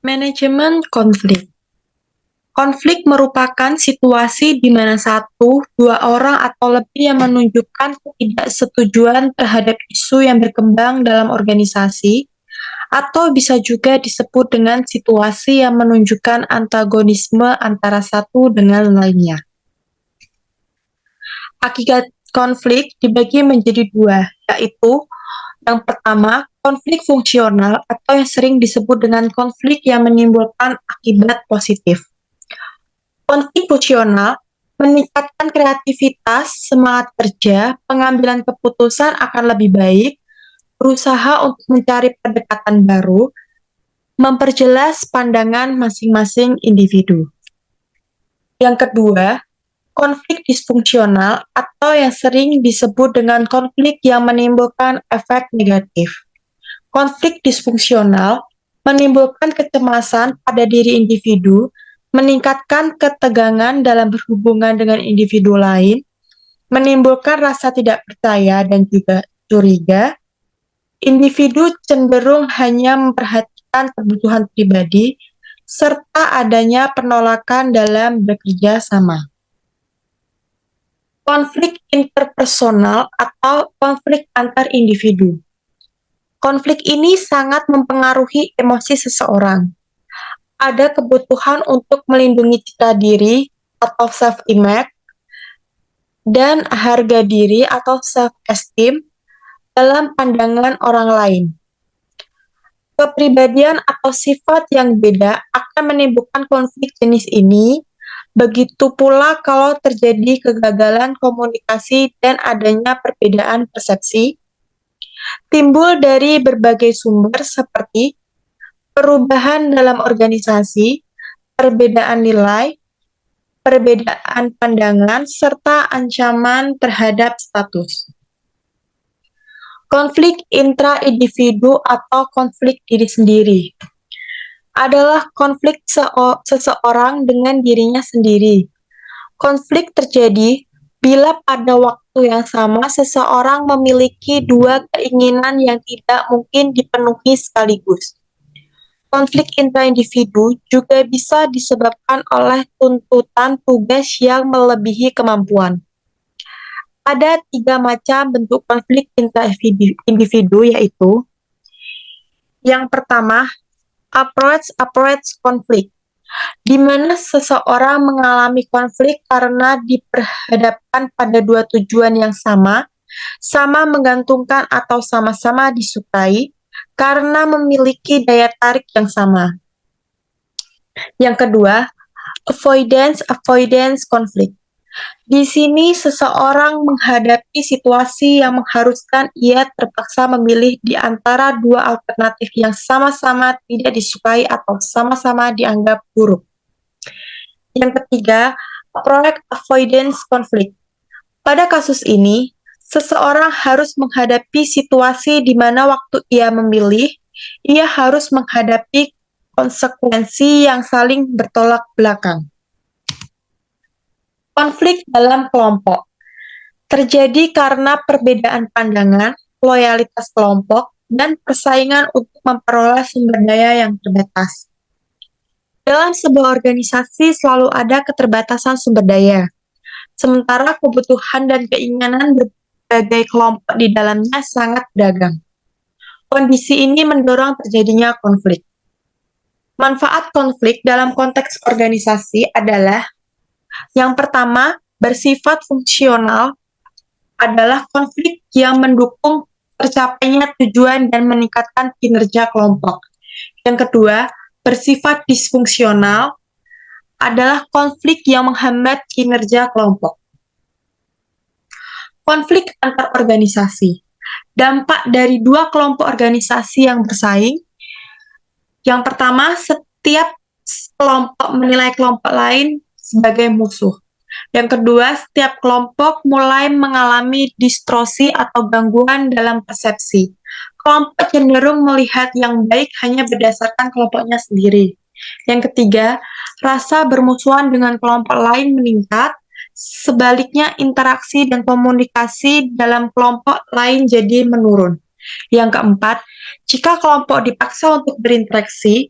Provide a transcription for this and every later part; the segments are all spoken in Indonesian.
Manajemen konflik. Konflik merupakan situasi di mana satu, dua orang atau lebih yang menunjukkan ketidaksetujuan terhadap isu yang berkembang dalam organisasi, atau bisa juga disebut dengan situasi yang menunjukkan antagonisme antara satu dengan lainnya. Hakikat konflik dibagi menjadi dua, yaitu yang pertama, konflik fungsional atau yang sering disebut dengan konflik yang menimbulkan akibat positif. Konflik fungsional meningkatkan kreativitas, semangat kerja, pengambilan keputusan akan lebih baik, berusaha untuk mencari pendekatan baru, memperjelas pandangan masing-masing individu. Yang kedua, konflik disfungsional atau yang sering disebut dengan konflik yang menimbulkan efek negatif. Konflik disfungsional menimbulkan kecemasan pada diri individu, meningkatkan ketegangan dalam berhubungan dengan individu lain, menimbulkan rasa tidak percaya dan juga curiga. Individu cenderung hanya memperhatikan kebutuhan pribadi, serta adanya penolakan dalam bekerja sama. Konflik interpersonal atau konflik antar individu. Konflik ini sangat mempengaruhi emosi seseorang. Ada kebutuhan untuk melindungi citra diri atau self-image dan harga diri atau self-esteem dalam pandangan orang lain. Kepribadian atau sifat yang beda akan menimbulkan konflik jenis ini, begitu pula kalau terjadi kegagalan komunikasi dan adanya perbedaan persepsi, timbul dari berbagai sumber seperti perubahan dalam organisasi, perbedaan nilai, perbedaan pandangan, serta ancaman terhadap status. Konflik intra-individu atau konflik diri sendiri adalah konflik seseorang dengan dirinya sendiri. Konflik terjadi bila pada waktu yang sama seseorang memiliki dua keinginan yang tidak mungkin dipenuhi sekaligus. Konflik intra-individu juga bisa disebabkan oleh tuntutan tugas yang melebihi kemampuan. Ada 3 macam bentuk konflik intra-individu, yaitu yang pertama, approach konflik, di mana seseorang mengalami konflik karena diperhadapkan pada dua tujuan yang sama menggantungkan atau sama-sama disukai, karena memiliki daya tarik yang sama. Yang kedua, avoidance konflik. Di sini seseorang menghadapi situasi yang mengharuskan ia terpaksa memilih di antara dua alternatif yang sama-sama tidak disukai atau sama-sama dianggap buruk. Yang ketiga, avoidance konflik. Pada kasus ini, seseorang harus menghadapi situasi di mana waktu ia memilih, ia harus menghadapi konsekuensi yang saling bertolak belakang. Konflik dalam kelompok terjadi karena perbedaan pandangan, loyalitas kelompok, dan persaingan untuk memperoleh sumber daya yang terbatas. Dalam sebuah organisasi selalu ada keterbatasan sumber daya, sementara kebutuhan dan keinginan berbagai kelompok di dalamnya sangat beragam. Kondisi ini mendorong terjadinya konflik. Manfaat konflik dalam konteks organisasi adalah yang pertama, bersifat fungsional adalah konflik yang mendukung tercapainya tujuan dan meningkatkan kinerja kelompok. Yang kedua, bersifat disfungsional adalah konflik yang menghambat kinerja kelompok. Konflik antar organisasi. Dampak dari dua kelompok organisasi yang bersaing. Yang pertama, setiap kelompok menilai kelompok lain sebagai musuh. Yang kedua, setiap kelompok mulai mengalami distorsi atau gangguan dalam persepsi. Kelompok cenderung melihat yang baik hanya berdasarkan kelompoknya sendiri. Yang ketiga, rasa bermusuhan dengan kelompok lain meningkat. Sebaliknya, interaksi dan komunikasi dalam kelompok lain jadi menurun. Yang keempat, jika kelompok dipaksa untuk berinteraksi,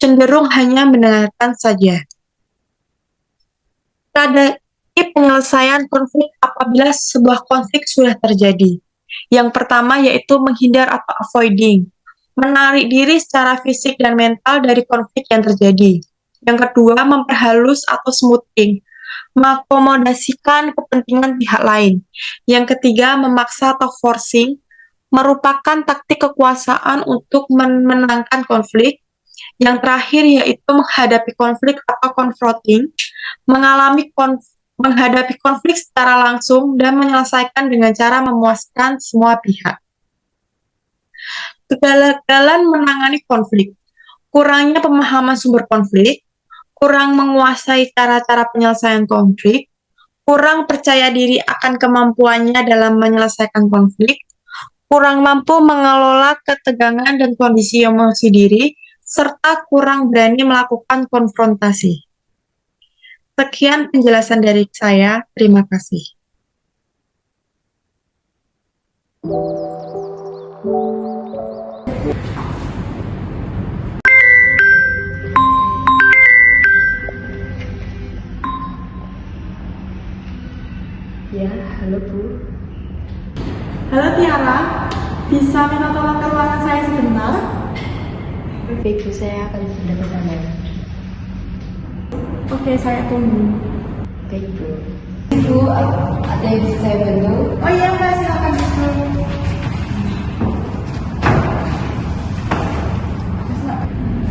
cenderung hanya mendengarkan saja. Strategi penyelesaian konflik apabila sebuah konflik sudah terjadi. Yang pertama yaitu menghindar atau avoiding, menarik diri secara fisik dan mental dari konflik yang terjadi. Yang kedua, memperhalus atau smoothing, mengakomodasikan kepentingan pihak lain. Yang ketiga, memaksa atau forcing, merupakan taktik kekuasaan untuk memenangkan konflik. Yang terakhir yaitu menghadapi konflik atau confronting, menghadapi konflik secara langsung dan menyelesaikan dengan cara memuaskan semua pihak. Kegagalan menangani konflik, kurangnya pemahaman sumber konflik, kurang menguasai cara-cara penyelesaian konflik, kurang percaya diri akan kemampuannya dalam menyelesaikan konflik, kurang mampu mengelola ketegangan dan kondisi emosi diri, serta kurang berani melakukan konfrontasi. Sekian penjelasan dari saya. Terima kasih. Ya, halo Bu. Halo Tiara, bisa minta tolong ke ruangan saya sebentar? Baik Bu, saya akan segera ke sana. Oke, saya tunggu. Baik Bu. Bu, ada yang bisa saya bantu? Oh iya Mbak, silakan duduk.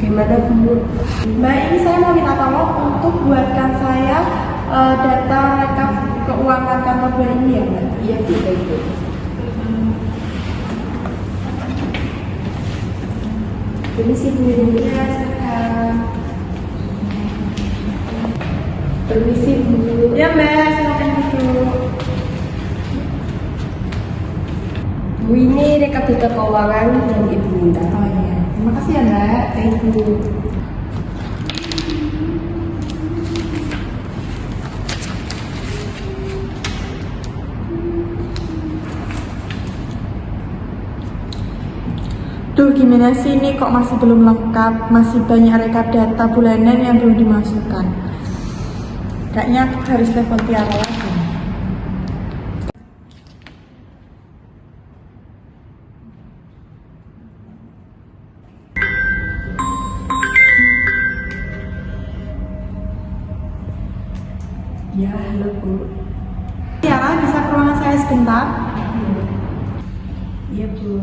Gimana Bu? Mbak, ini saya mau minta tolong untuk buatkan saya data rekap keuangan kantor bulan ini ya Mbak? Iya Bu, baik Bu. Permisi Bu. Iya, silakan. Permisi Bu. Ya Mbak, silakan duduk. Bu, ini rekap data keuangan yang Ibu minta. Oh iya, terima kasih ya Mbak. Baik Bu. Duh, gimana sih ini kok masih belum lengkap, masih banyak rekap data bulanan yang belum dimasukkan. Kayaknya aku harus telepon Tiara lagi. Ya, halo Bu. Tiara, bisa ke ruangan saya sebentar? Iya Bu.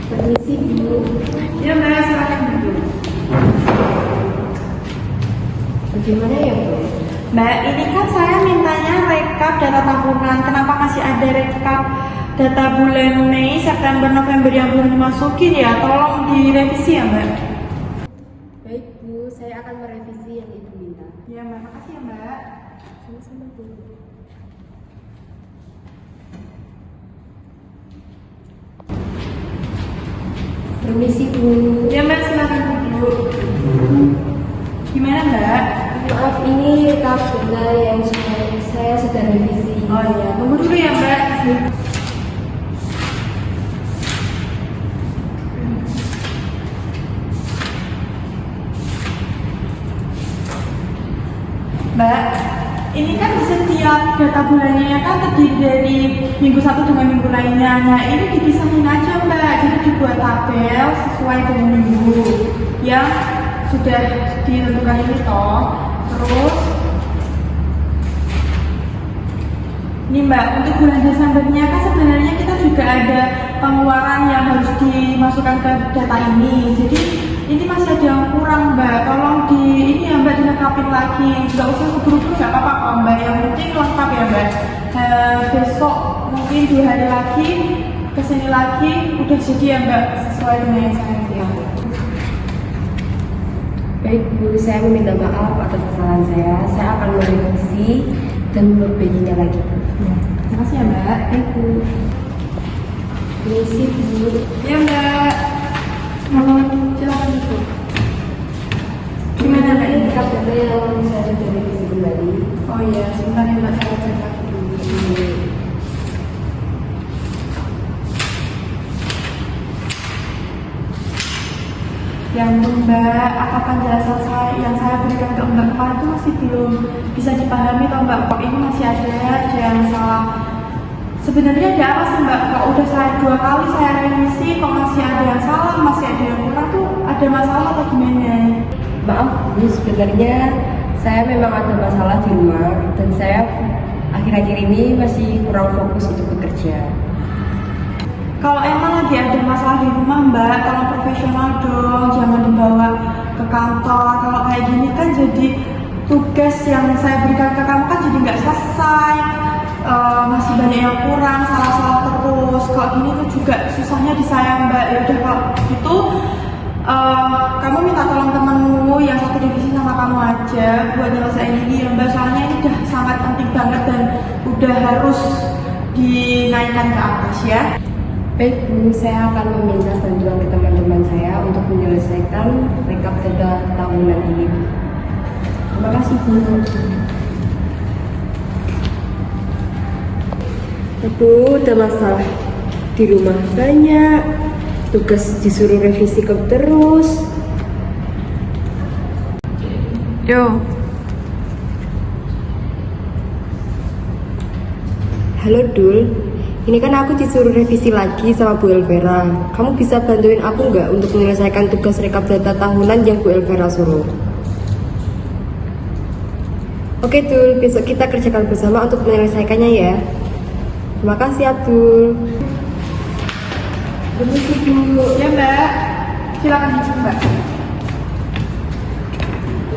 Permisi Bu. Ya Mbak, silakan duduk. Bagaimana ya Bu? Mbak, ini kan saya mintanya rekap data tabungan. Kenapa masih ada rekap data bulan Mei, September, November yang belum dimasukin ya? Tolong direvisi ya Mbak. Baik Bu, saya akan merevisi yang Ibu minta. Ya Mbak, makasih ya Mbak. Sama-sama Bu. Permisi Bu. Ya Mbak, silakan duduk. Gimana Mbak? Maaf, ini rekap data yang saya sudah revisi. Oh iya, tunggu dulu ya Mbak. Mbak, ini kan setiap data bulannya kan terdiri dari minggu satu dengan minggu lainnya. Nah, ini dipisahin aja Mbak, jadi dibuat tabel sesuai dengan minggu yang sudah ditentukan ini toh. Terus, ini Mbak, untuk bulan Desembernya kan sebenarnya kita juga ada pengeluaran yang harus dimasukkan ke data ini. Jadi ini masih ada yang kurang Mbak, tolong ini ya Mbak dilengkapin lagi. Nggak usah keburu-buru, nggak apa-apa kok Mbak, yang penting lengkap ya Mbak. Besok mungkin 2 hari lagi kesini lagi udah jadi ya Mbak, sesuai dengan yang saya lihat. Baik Bu, saya meminta maaf atas kesalahan saya. Saya akan merevisi dan memperbaikinya lagi Bu. Ya, terima kasih ya Mbak. Baik Bu. Permisi Bu. Ya Mbak, silakan duduk. Gimana gimana Mbak? Ini KTP yang saya sudah revisi kembali. Oh iya, sebentar ya Mbak, saya cek lagi dulu. Ya ampun Mbak, apa penjelasan yang saya berikan ke Mbak kemarin itu masih belum bisa dipahami toh Mbak. Kok ini masih ada aja yang salah. Sebenarnya ada apa sih Mbak? Kok udah saya 2 kali saya revisi, kok masih ada yang salah, masih ada yang kurang tuh, ada masalah atau gimana? Maaf Bu, sebenarnya saya memang ada masalah di rumah dan saya akhir-akhir ini masih kurang fokus untuk bekerja. Kalau emang lagi ada masalah di rumah Mbak, tolong profesional dong, jangan dibawa ke kantor. Kalau kayak gini kan jadi tugas yang saya berikan ke kamu kan jadi nggak selesai. Masih banyak yang kurang, salah-salah terus. Kalau gini tuh juga susahnya di saya Mbak. Ya udah kalau gitu, kamu minta tolong temenmu yang satu divisi sama kamu aja buat nyelesain ini ya Mbak. Soalnya ini udah sangat penting banget dan udah harus dinaikkan ke atas ya. Baik Bu, saya akan meminta bantuan ke teman-teman saya untuk menyelesaikan rekap data tahunan ini. Terima kasih Bu. Aduh, ada masalah di rumah banyak, tugas disuruh revisi terus. Yo, Halo Dul, ini kan aku disuruh revisi lagi sama Bu Elvera. Kamu bisa bantuin aku nggak untuk menyelesaikan tugas rekap data tahunan yang Bu Elvera suruh? Oke Dul, besok kita kerjakan bersama untuk menyelesaikannya ya. Terima kasih Abdul. Permisi Bu. ya Mbak, silakan masuk Mbak.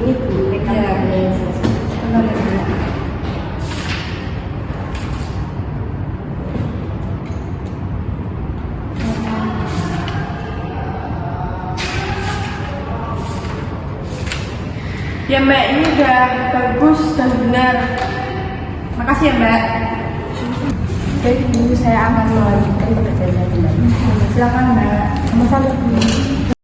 Ini Bu, rekap Ya. datanya yang selesai. Benar ya Mbak. Ya Mbak, ini udah bagus dan benar. Makasih ya Mbak. Baik Bu, saya akan melanjutkan pekerjaan saya kembali. Silakan Mbak. Sama-sama Bu.